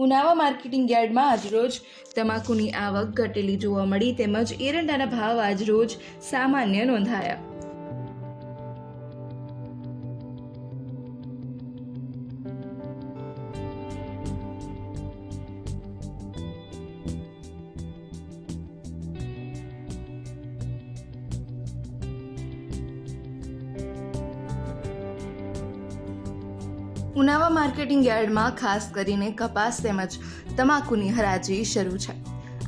Unava marketing યાર્ડમાં આજરોજ તમાકુની આવક ઘટેલી જોવા મળી તેમજ એરંડાના ભાવ આજરોજ સામાન્ય નોંધાયા। ઉનાવા માર્કેટિંગ યાર્ડમાં ખાસ કરીને કપાસ તેમજ તમાકુની હરાજી શરૂ છે।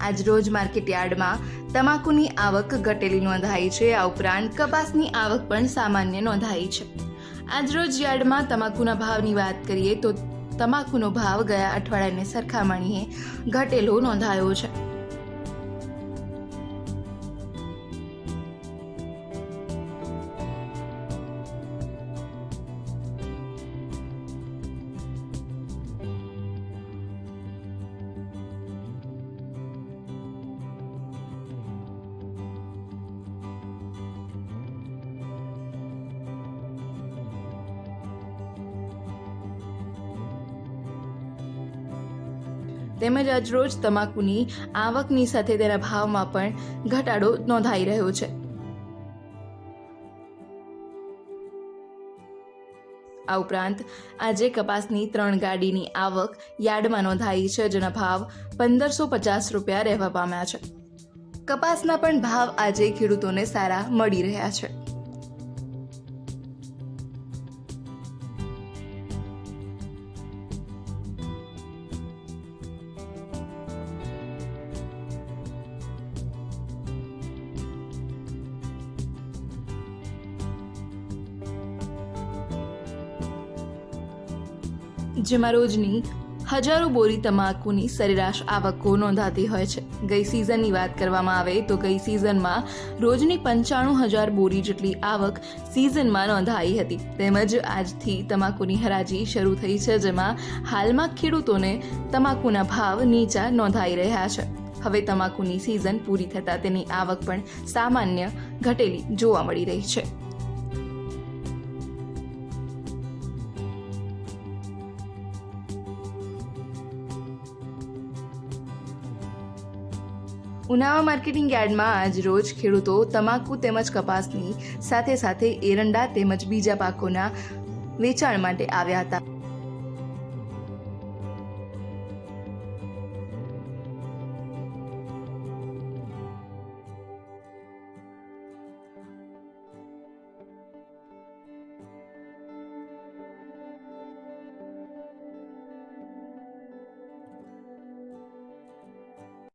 આજરોજ માર્કેટ યાર્ડમાં તમાકુની આવક ઘટેલી નોંધાઈ છે। આ ઉપરાંત કપાસની આવક પણ સામાન્ય નોંધાઈ છે। આજરોજ યાર્ડમાં તમાકુના ભાવની વાત કરીએ તો તમાકુનો ભાવ ગયા અઠવાડિયાની સરખામણીએ ઘટેલો નોંધાયો છે। તેમજ આજરોજ તમાકુની આવકની સાથે તેના ભાવમાં પણ ઘટાડો નોંધાઈ રહ્યો છે। આ ઉપરાંત આજે કપાસની 3 ગાડીની આવક યાર્ડમાં નોંધાઈ છે, જેના ભાવ 1550 રૂપિયા રહેવા પામ્યા છે। કપાસના પણ ભાવ આજે ખેડૂતોને સારા મળી રહ્યા છે। જેમાં રોજની હજારો બોરી તમાકુની સરેરાશ આવકો નોંધાતી હોય છે। ગઈ સિઝનની વાત કરવામાં આવે તો ગઈ સિઝનમાં રોજની 95,000 બોરી જેટલી આવક સિઝનમાં નોંધાઈ હતી। તેમજ આજથી તમાકુની હરાજી શરૂ થઈ છે, જેમાં હાલમાં ખેડૂતોને તમાકુના ભાવ નીચા નોંધાઈ રહ્યા છે। હવે તમાકુની સિઝન પૂરી થતાં તેની આવક પણ સામાન્ય ઘટેલી જોવા મળી રહી છે। ઉનાવા માર્કેટિંગ યાર્ડમાં આજરોજ ખેડૂતો તમાકુ તેમજ કપાસની સાથે સાથે એરંડા તેમજ બીજા પાકોના વેચાણ માટે આવ્યા હતા।